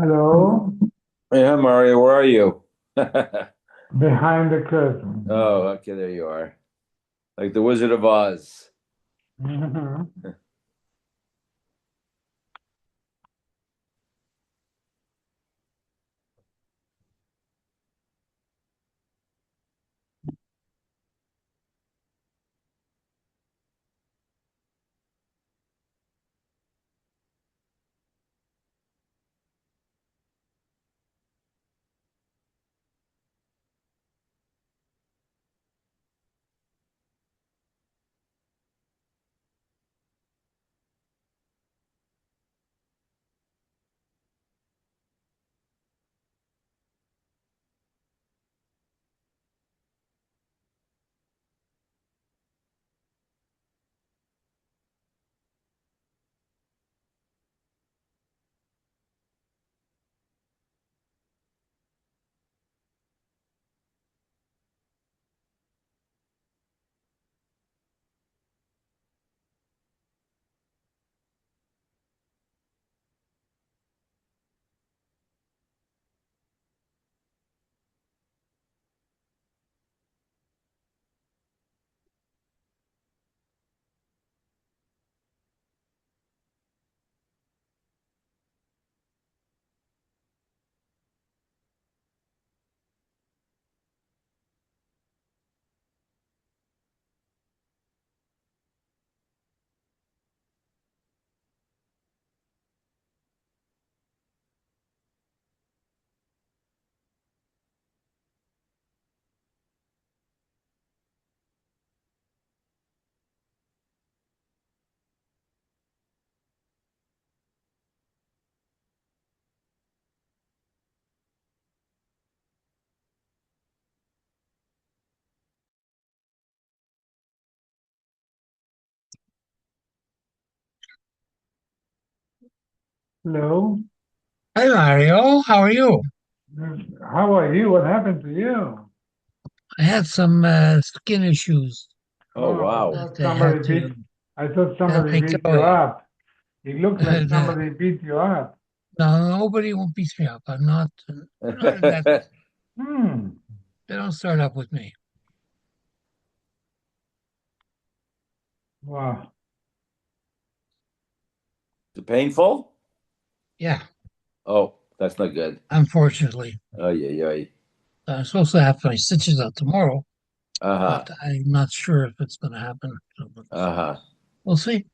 Hello, Hey, hi Mario, where are you? behind the curtain. Oh, okay, there you are. Like the Wizard of Oz. Mhm. Hello, Hi Mario, how are you? how are you? What happened to you? I had some skin issues Oh, Oh, wow. that I had to I thought somebody take beat you away. up. It looked like And, somebody beat you up. no, nobody won't beat me up. I'm not in that. Hmm. They don't start up with me. Wow. Is it painful? Yeah, Oh, that's not good. unfortunately. Oh, yeah, yeah. I'm supposed to have my stitches out tomorrow, Uh-huh. but I'm not sure if it's going to happen. So, but Uh-huh. we'll see.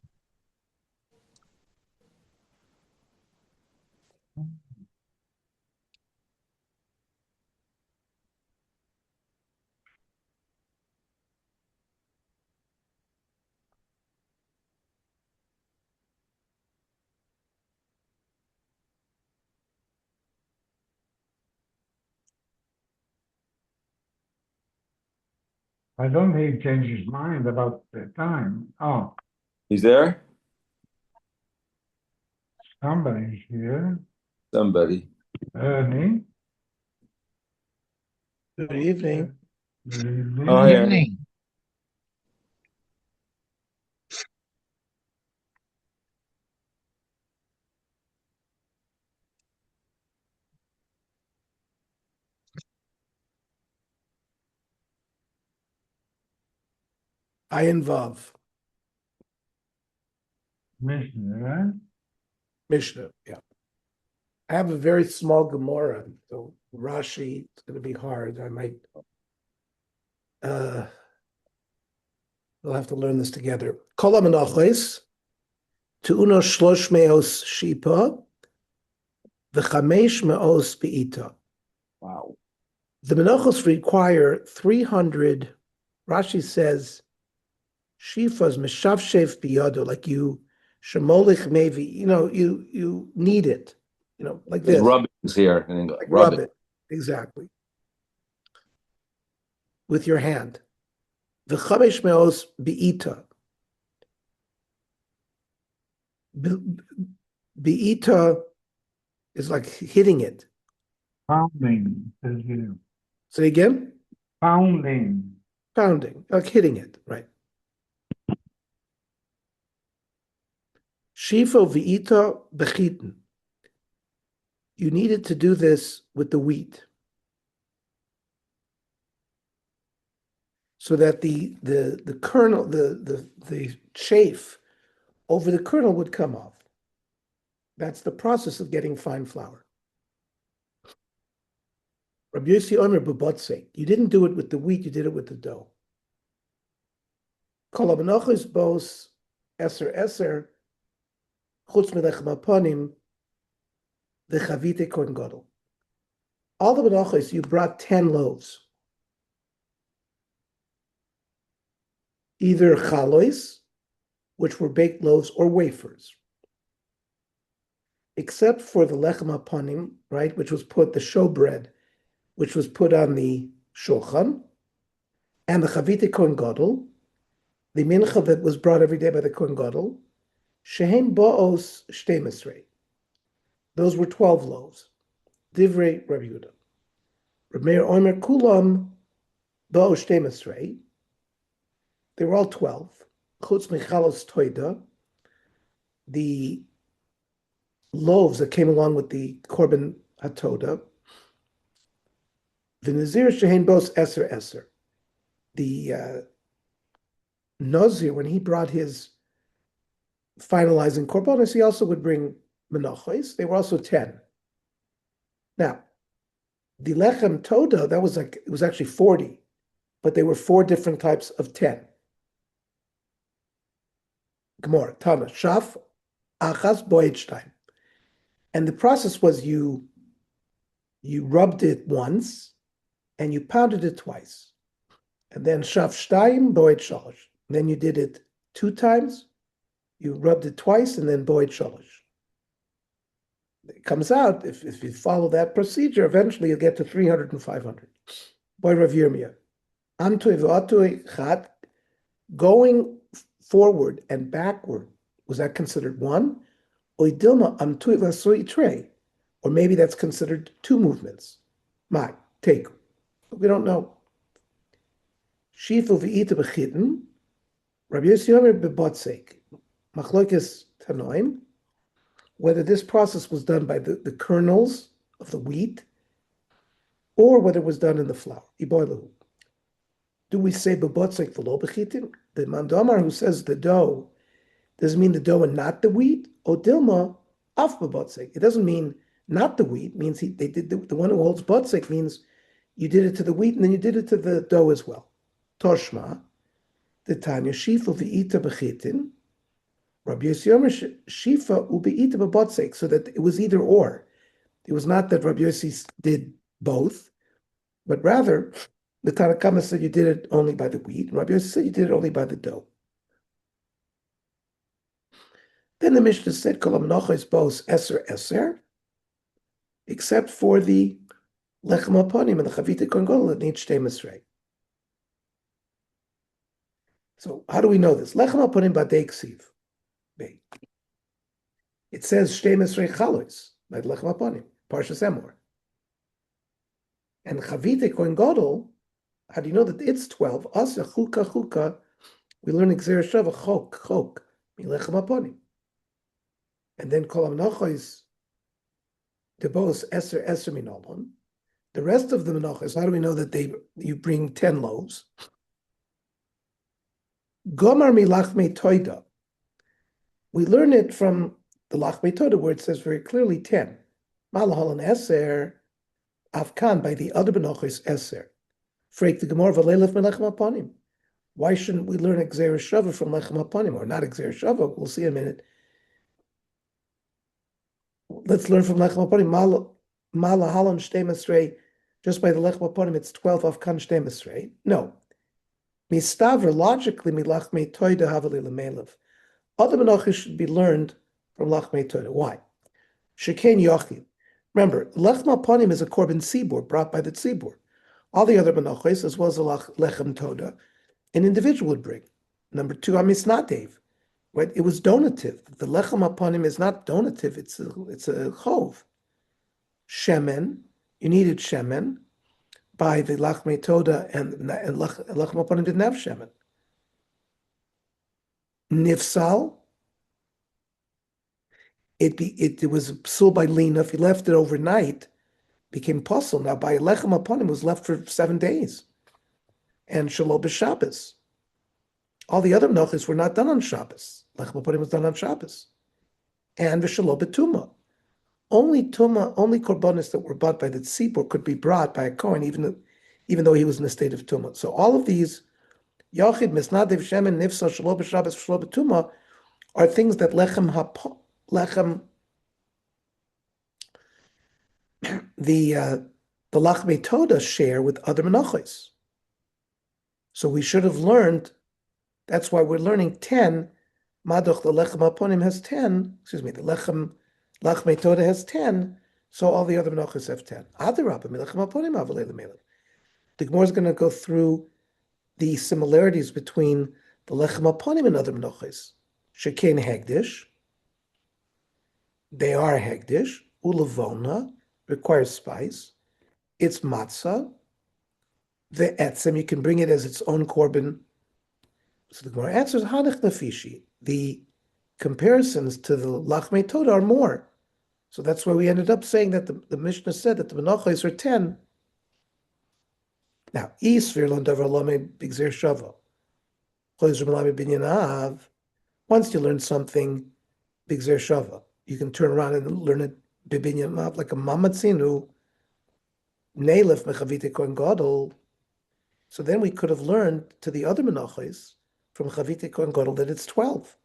I don't think he changed his mind about the time. Oh, He's there? somebody's here. Somebody. Ernie. Good evening. Good Oh, Good hey, evening. Ernie. evening. I involve Mishnah, Mishnah. Yeah. I have a very small Gemara, so Rashi, it's going to be hard. I might, we'll have to learn this together. Kol ha-menachos, tu'uno shlosh me'os shipa, v'chamesh me'os be'ita. Wow. The menachos require 300, Rashi says, shifas meshavshev biyado, like you, shemolich mevi, you knead it, like There's this, rubbings here. And then go, like rub rub it. it. Exactly. With your hand. The chamesh me'os be'ita. Be'ita is like hitting it. pounding, says you. Say again? Pounding. Pounding, like hitting it, right? Shifo ve'ita bechitin. you needed to do this with the wheat, so that the kernel, the chaff over the kernel would come off. That's the process of getting fine flour. Rabbi Yossi Omer b'botzek. You didn't do it with the wheat, you did it with the dough. Kol hamenachos bos eser chutz melechem hapanim v'chavite kohen gadol. All the menachos, you brought 10 loaves. Either chalois, which were baked loaves, or wafers. Except for the lechem hapanim, right, which was put, the showbread, which was put on the shulchan, and the chavite kohen gadol, the mincha that was brought every day by the kohen gadol, shehem ba'os shtei. Those were 12 loaves. Divrei Rabbi Yehuda. Rabbi Meir Omer kulam ba'os shtei. They were all 12. Chutz michalos toida. The loaves that came along with the korban hatoda. The nazir shehem ba'os eser. The Nazir, when he brought his finalizing korbanos, he also would bring menachos. They were also 10. Now, the lechem toda, it was actually 40, but they were 4 different types of 10. Gemara, Tana, Shaf, Achas, Boedstein. And the process was you rubbed it once and you pounded it twice. And then Shaf Shtaim, Boed Shalosh. Then you did it 2 times, you rubbed it twice, and then Boed Shalosh. It comes out, if you follow that procedure, eventually you'll get to 300 and 500. Boy Rav Yirmiyah. Amtui v'atui chat, going forward and backward, was that considered 1? Oidilma amtui v'asui trey, or maybe that's considered 2 movements. Take. We don't know. Shifu v'ita b'chitten, Rabbi Yossi Omer b'botzek, machlokes tanoim, whether this process was done by the kernels of the wheat or whether it was done in the flour. Iboilahu. Do we say b'botzek v'lo b'chitten? The Mandamar who says the dough, does it mean the dough and not the wheat? O dilma af b'botzek. It doesn't mean not the wheat. It means they did the one who holds botzek means you did it to the wheat and then you did it to the dough as well. Toshma. The Tanya Shifa v'ita b'chitin, Rabbi Yossi Omer Shifa u'be'ita b'botzek, so that it was either or. It was not that Rabbi Yossi did both, but rather the Tanakama said you did it only by the wheat, and Rabbi Yossi said you did it only by the dough. Then the Mishnah said Kol hamenachos bos eser, except for the lechem hapanim and the chavite kohen gadol that needs shtei mesrei. So how do we know this? Lechem hapanim badei ksiv. It says shtei mesrei chalois by lechem hapanim, parshas Emor. And chavite kohen gadol, how do you know that it's 12? Asa chuka. We learn Gzera Shava chok mi lechem hapanim. And then kol hamenachos debos eser minolon. The rest of the menachos, how do we know that you bring 10 loaves? Gomar mi lachmei toida. We learn it from the lachmei toida where it says very clearly 10. Malahalan eser afkan by the other menachos eser. Freik the Gemara v'leilef melechem hapanim. Why shouldn't we learn Gzera Shava from lechem hapanim, or not Gzera Shava? We'll see in a minute. Let's learn from lechem hapanim. Malahalan shtei mesrei. Just by the lechem hapanim, it's 12 afkan shtei mesrei. No. Mistaver, logically, milachmei toida havali lemelev. Other menachos should be learned from lachmei toida. Why? Sheken yochid. Remember, lechem hapanim is a korban tzibur brought by the tzibur. All the other menachos, as well as the lechem toda, an individual would bring. Number 2, amisnatev. Right? It was donative. The lechem hapanim is not donative. It's a chov. Shemen. You needed shemen. By the lachmei toda and lechem hapanim didn't have shemen. Nifsal, it was psul by lina. If you left it overnight, became puzzle. Now by lechem upon him was left for 7 days, and shalom b'Shabbos. All the other menachos were not done on Shabbos. Lechem upon him was done on Shabbos, and v'shalom b'tuma. Only korbanos that were bought by the tzibur could be brought by a kohen, even though he was in a state of tumah. So all of these yachid misnadev shemen nifsa shalom b'Shabbos shalom b'tuma are things that the lachmei toda share with other menachos. So we should have learned. That's why we're learning 10. Madoch the lechem aponim has 10. Excuse me, the lachmei toda has 10. So all the other menachos have 10. Adarabba melechem aponim avalei lemelech. The Gemara is going to go through the similarities between the lechem aponim and other menachos. Shekein hegdish. They are hegdish. Ulavona requires spice. It's matzah. The etzem, you can bring it as its own korban. So the Gemara answers, Hanech Nafishi. The comparisons to the Lachmei Toda are more. So that's why we ended up saying that the Mishnah said that the Menachos are 10. Now, Isvir Londavar Lame Bigzer Shava. Once you learn something, Bigzer Shava, you can turn around and learn it Bibinyan like a Mamatzinu, Neilef Mechavite Kohen Gadol. So then we could have learned to the other Menachos from Chavite Kohen Gadol that it's 12.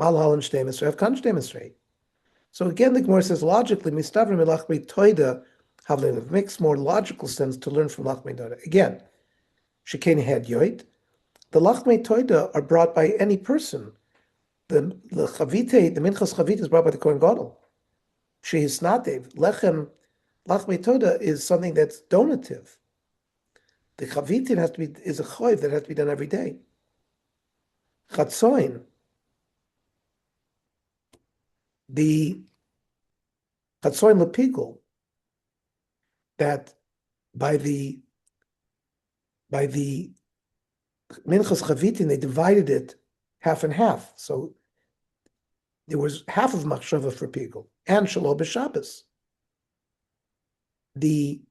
Malhal and Shtemes have Kan Shtemes. So again, the Gemara says logically, Mistavrim Lachmei Toida Havlev makes more logical sense to learn from Lachmei Toida. Again, Shekein Had Yoit. The Lachmei Toida are brought by any person. The Chavite, the Minchas Chavite is brought by the Kohen Gadol. She's Nadev. Lachmei Toda is something that's donative. The Chavitin is a choiv that has to be done every day. Chatzoin. The Chatzoin Lepigel, that by the Minchas Chavitin, they divided it half and half. So there was half of Machshava for Pigel and Shalom b'Shabbos. The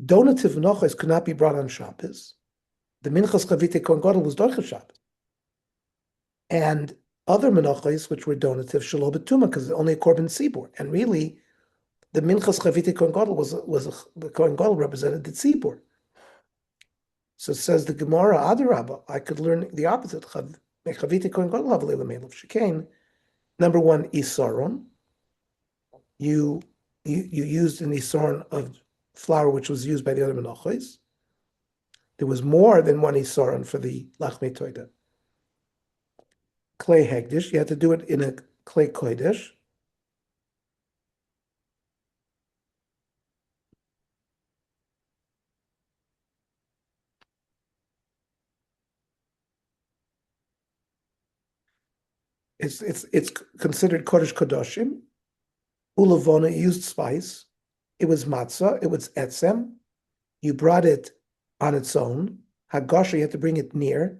donative Menachos could not be brought on Shabbos. The Minchas Chavite Kohen Gadol was Dorcha Shabbos. And other Menachos, which were donative, Shalom b'Tuma, because it's only a Korban Tzibur. And really, the Minchas Chavite Kohen Gadol the Kohen Gadol represented the Tzibur. So it says the Gemara, Adarabba, I could learn the opposite. Chavite Kohen Gadol Havlei L'Meilav Shekain. Number one, Isaron. You used an Isaron of flour which was used by the other Menachos. There was more than one Isaron for the Lachmei Toida. Clay Hegdish, you had to do it in a clay Kodesh. It's considered Kodesh Kodoshim. Ulavona used spice. It was matzah. It was etzem. You brought it on its own. Hagasha, you had to bring it near.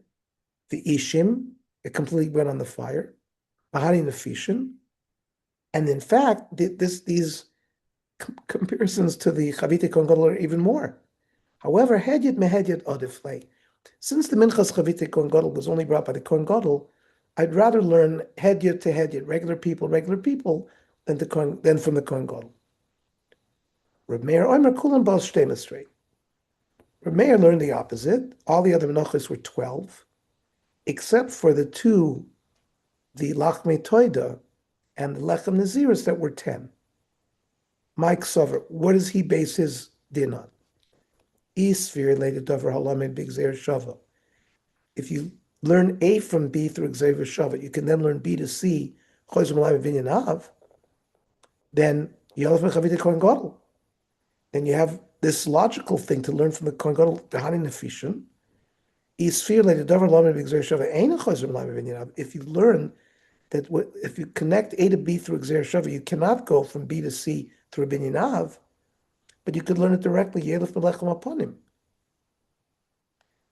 The ishim, it completely went on the fire. Bahari nefishin. And in fact, these comparisons to the Chavite Kohen Gadol are even more. However, Hedyet mehedyet odiflei. Since the Minchas Chavite Kohen Gadol was only brought by the Kohen Gadol, I'd rather learn Hedyet to Hedyet, regular people, than from the Kohen Gadol. Reb Meir Omer Kulan Bal Shtemestrei. Reb Meir learned the opposite. All the other Menachos were 12, except for the Lachmei Toida and the Lechem Naziris that were 10. Mike Sover, what does he base his din on? Isvir related Dover Halamed Big Zer Shava. If you learn A from B through Xavier Shava, you can then learn B to C, Choyz Malayim Vinyan Av, then Yalef Mechavite Kohen Gadol. Then you have this logical thing to learn from the Kohen Gadol, Behani Nefishim. Isvir related Dover Halamed Big Zer Shava, Ein Choyz Malayim Vinyan Av. If you learn that if you connect A to B through Xavier Shava, you cannot go from B to C through Binyan Av, but you could learn it directly, Yelef Melechem upon him.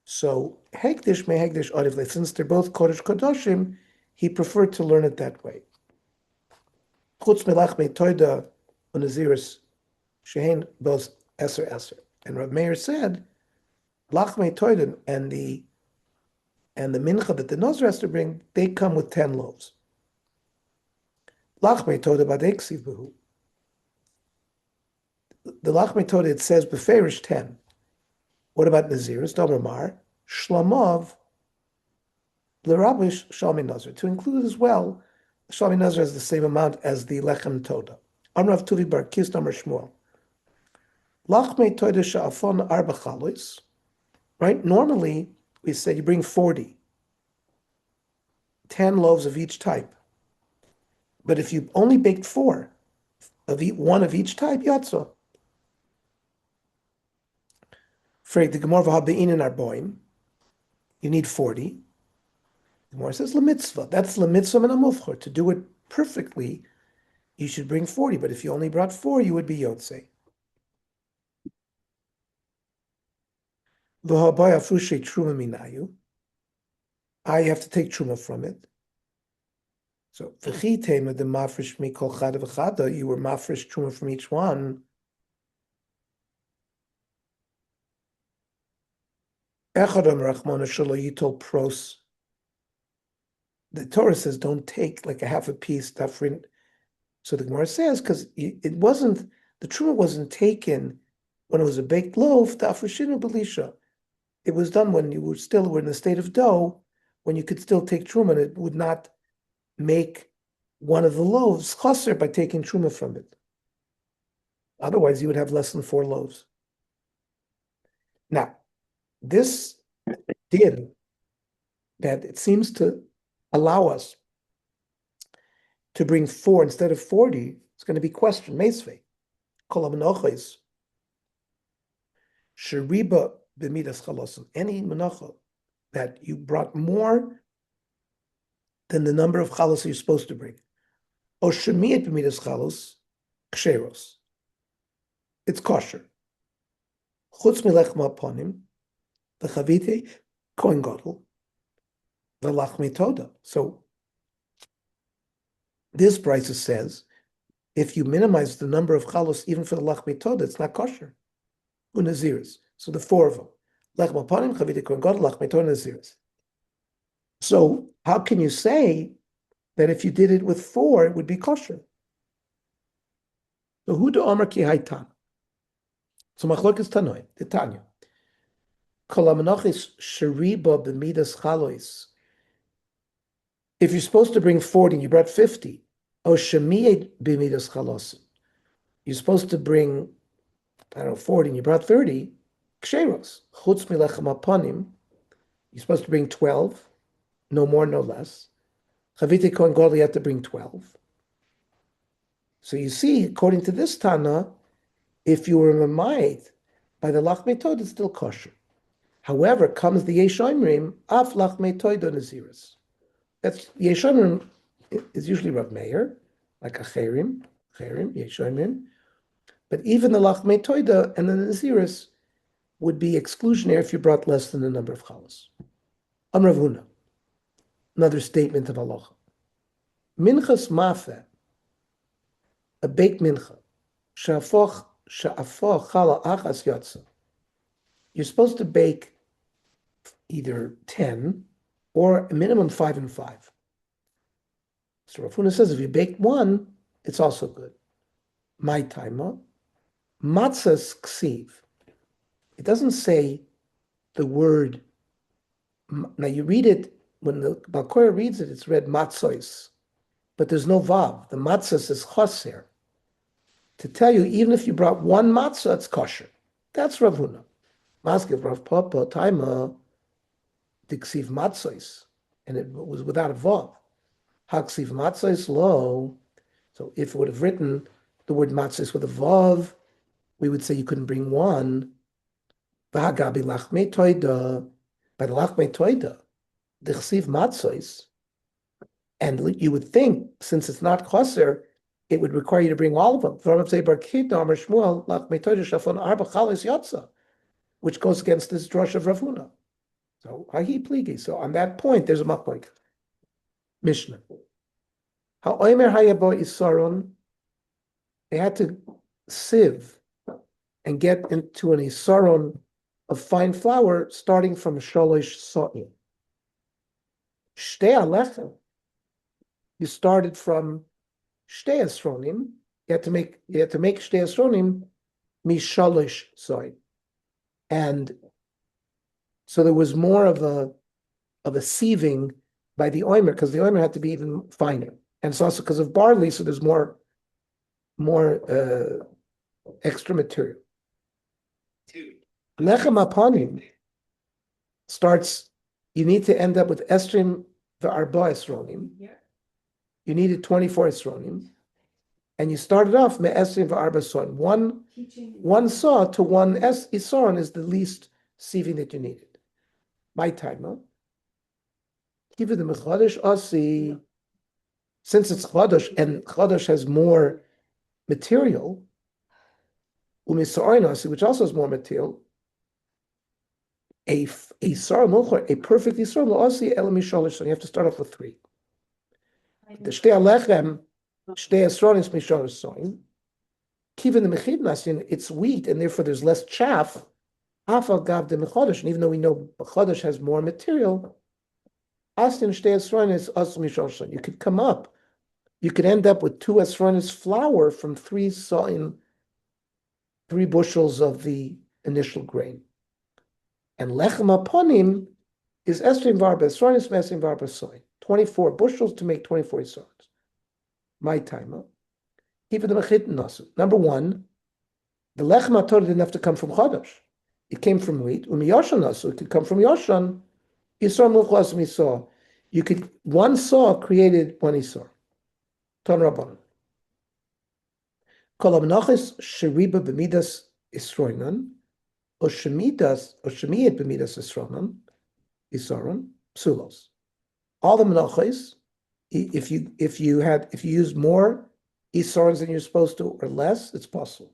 So, Hegdish me Hegdish Odivle, since they're both Kodesh Kodoshim, he preferred to learn it that way. Chutz melachmei toida unaziris shehein bos eser eser. And Rav Meir said, lachmei toida and the mincha that the nozer has to bring, they come with 10 loaves. Lachmei toda badeksiv behu. The lachmei toda, it says beferish 10. What about naziris? Domar shlamov l'rabish shalmi nazir. To include as well, shalmi nazir has the same amount as the lechem toda. Amrav tuvi bar kis Domar shmuel. Lachmei toda sha'afon arba chalois. Right? Normally, we say you bring 40. 10 loaves of each type. But if you only baked 4 of one of each type, yatzah. For the Gemara v'habein in arboim, you need 40. The Gemara says lemitzvah. That's lemitzvah and a mufchor. To do it perfectly, you should bring 40. But if you only brought 4, you would be yotzei. V'habay afushe truma minayu. I have to take truma from it. So v'chitema the mafresh mikol chada v'chada. You were mafresh truma from each one. Echadam rachmana shelo yitol pros. The Torah says don't take like a half a piece different. So the Gemara says because it wasn't, the truma wasn't taken when it was a baked loaf. Dafreshinu belisha. It was done when you were in the state of dough, when you could still take truma, and it would not make one of the loaves chaser by taking truma from it. Otherwise, you would have less than 4 loaves. Now, this din that it seems to allow us to bring 4 instead of 40 is going to be questioned. Meisvei, kol hamenochos, sheriba b'midas chalosim. Any menacha that you brought more than the number of chalos you're supposed to bring. O shemiyat b'midas chalos, ksheros. It's kosher. Chutz milech ma'aponim, v'chavite kohen gadol, v'lachmei toda. So this brisa says, if you minimize the number of chalos even for the lachmei toda, it's not kosher. Unaziris. So the 4 of them. Lechem aponim, chavite kohen gadol, lachmei toda, naziris. So how can you say that if you did it with 4, it would be kosher? So who do Omer ki haitan? So machlokes tanoim, the Tanya. Kol hamenochos sheriba b'midas chalois. If you're supposed to bring 40 and you brought 50, o shemiyet b'midas chalosim. You're supposed to bring, 40 and you brought 30, ksheros. Chutz milechem aponim. You're supposed to bring 12. No more, no less. Chavite kohen gadol, you have to bring 12. So you see, according to this Tana, if you were mamayit by the lachmei toda, it's still kosher. However, comes the yesh omrim, af lachmei toda naziris. That's yesh omrim is usually Rav Meir, like a cherim, yesh omrim. But even the lachmei toda and the naziris would be exclusionary if you brought less than the number of chalos. Rav Huna. Another statement of halacha. Minchas mafeh, a baked mincha, sha'afoch chala achas yotza. You're supposed to bake either 10 or a minimum 5 and 5. So Rav Huna says if you baked 1, it's also good. My taima, matzahs ksiv. It doesn't say the word. Now you read it. When the Balkoyer reads it, it's read matzos, but there's no vav. The matzos is choser. To tell you, even if you brought 1 matzah, it's kosher. That's Rav Huna. Maskiv Rav Papa Taima diksiv matzos, and it was without a vav. Haksiv matzos lo. So if it would have written the word matzos with a vav, we would say you couldn't bring 1. V'hagabi lachmei toida. By the lachmei toida, the chsiv matzos, and you would think, since it's not chaser, it would require you to bring all of them. Which goes against this drush of Rav Huna. So, so on that point, there's a machloek. Mishnah. Ha'omer hayabo isaron. They had to sieve and get into an isaron of fine flour starting from sholosh sa'im. Shtei alechem. You started from shtei esronim. You had to make shtei esronim mishalosh sa'im. And so there was more of a sieving by the oimer, because the oimer had to be even finer. And it's also because of barley, so there's more extra material. Lechem apanim starts, you need to end up with estrim v'arba esronim. You needed 24 esronim. And you started off me estrim v'arba son. One saw to one isaron is the least sieving that you needed. My time, huh? Since it's Chodesh and Chodesh has more material, which also has more material, a perfect Isar, so you have to start off with 3. The Shtei Alechem, Shtei Esronim Mishalosh Soin, Kiven the Mechid Nasin, it's wheat, and therefore there's less chaff. Afal Gav de Mechodesh, and even though we know Chodesh has more material, Astin Shtei Esronis As Mishalosh. You could come up, you could end up with 2 Esronis flour from 3 bushels of the initial grain. And Lechem Aponim is Estrim Varba Esronis Mesrim Varba Soy. 24 bushels to make 24 Esronis. My timer. Even the Mechit Nasu. Number 1, the Lechem HaTorah didn't have to come from Chodesh. It came from wheat. Umiyoshan Nasu, it could come from Yoshan. Yisor Muchlas Misor. You could, one saw created one Yisor. Ton Rabban. Kol Menachos Sheriba B'midas Isroinan, or Shemiyat B'midas Isroinan, Yisoron, Psulos. All the Menachos, if you use more Yisorons than you're supposed to, or less, it's possible.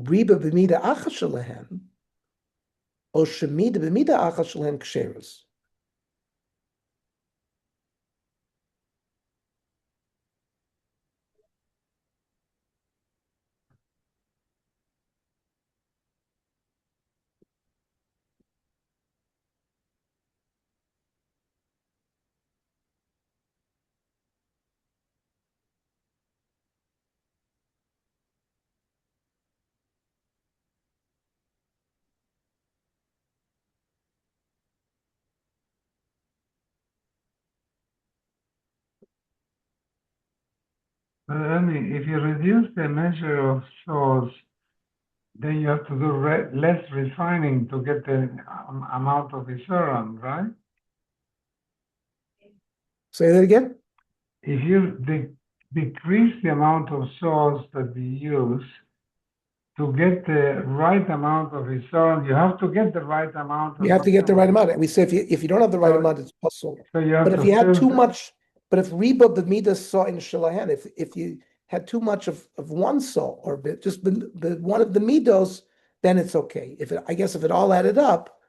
Riba B'mida Achas Shalahen, or Shemida B'mida Achas Shalahen Ksheros. But only if you reduce the measure of sauce, then you have to do less refining to get the amount of Isaron, right? Say that again? If you decrease the amount of sauce that we use to get the right amount of Isaron, you have to get the right amount. You have to get the right amount. And we say if you don't have the right amount, it's possible. So you have But if to you had too filter. much, but if Reba B'midas saw in Shalahan, if you had too much of one saw or just the one of the midos, then it's okay. If it all added up,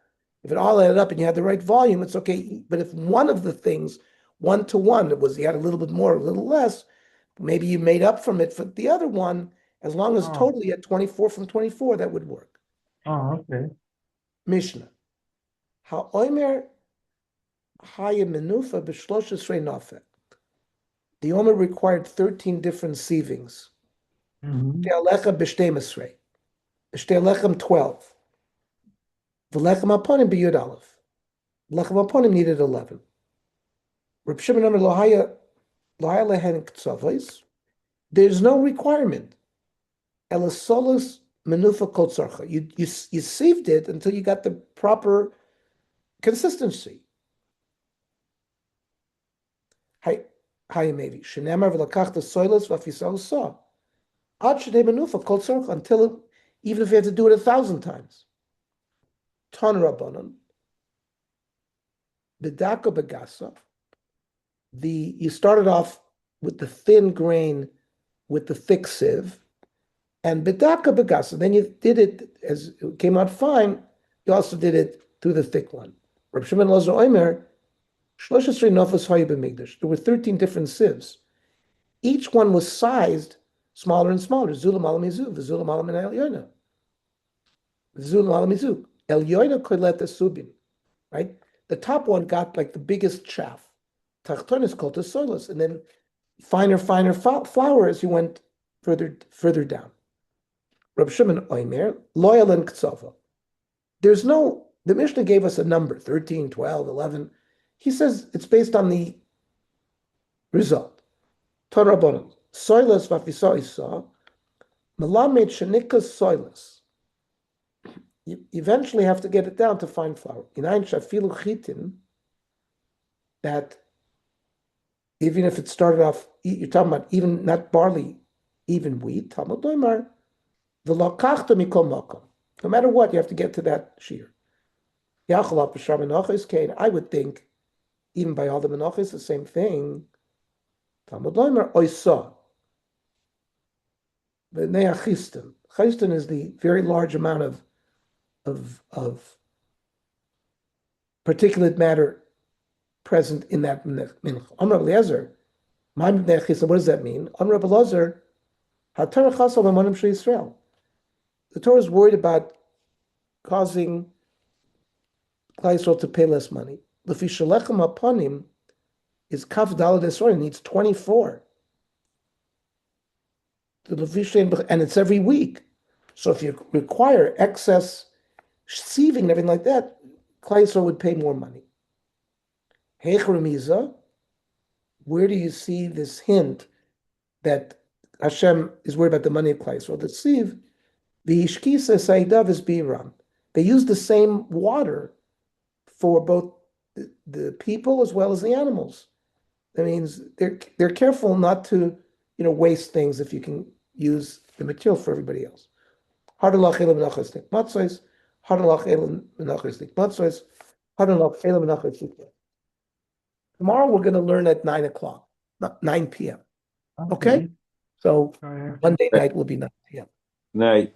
and you had the right volume, it's okay. But if one of the things, 1 to 1, it was you had a little bit more, a little less, maybe you made up from it for the other one. As long as totally at 24 from 24, that would work. Oh, okay. Mishnah. Ha'omer haya menufa b'shlosh esrei nafek. The Omer required 13 different sievings. Shtei alechem b'shtei esrei. Shtei alechem 12. V'lechem aponim b'yud aleph. Lechem aponim needed 11. Reb Shimon Omer lo haya lehen k'tzavos. There's no requirement. Elasolos menufa kol tzarcha. You sieved it until you got the proper consistency. Hayamevi. Shenemar v'lakach the soilos v'afisal saw. Ad shedei menufa kol tzarcha, until even if you have to do it 1,000 times. Ton rabbanon. B'daka b'gasa. You started off with the thin grain with the thick sieve. And b'daka b'gasa, then you did it as it came out fine. You also did it through the thick one. Reb Shimon Lozer Omer 13 nafos hayu b'migdash. There were 13 different sieves. Each one was sized smaller and smaller. Zulam alam mizu, v'zulam alam el yoina. V'zulam alam mizu. El yoina kolet subin. Right? The top one got like the biggest chaff. Tachton is called the soilus, and then finer flour as you went further down. Reb Shimon Oimer, loyal and ktsava. The Mishnah gave us a number, 13, 12, 11. He says it's based on the result. Torah Rabbanon, soilus v'afisa isa, melamed shenikas soilus. You eventually have to get it down to fine flour. Inayin shafilu chitin, that even if it started off, you're talking about even not barley, even wheat. Talmud Loimar, v'lakachta mikol makom. No matter what, you have to get to that shear. Yachalap b'shar menachos kain. I would think, even by all the menachos, the same thing. Talmud Loimar oisa. V'nei achistin. Achistin is the very large amount of particulate matter present in that mincha. Amr Eliezer, my mincha, what does that mean? Amr Eliezer, haTorah chasal b'manim shel Yisrael. The Torah is worried about causing Klal Yisrael to pay less money. Lefi shalechem aponim is kaf daled esrei, needs 24. And it's every week. So if you require excess sieving and everything like that, Klal Yisrael would pay more money. Heichra, where do you see this hint that Hashem is worried about the money of Klal Yisrael? The sieve, the ishkisa saidav is biram. They use the same water for both the people as well as the animals. That means they're careful not to waste things if you can use the material for everybody else. Tomorrow we're going to learn at 9 o'clock, not 9 p.m. Okay? So Monday night will be 9 p.m. Night.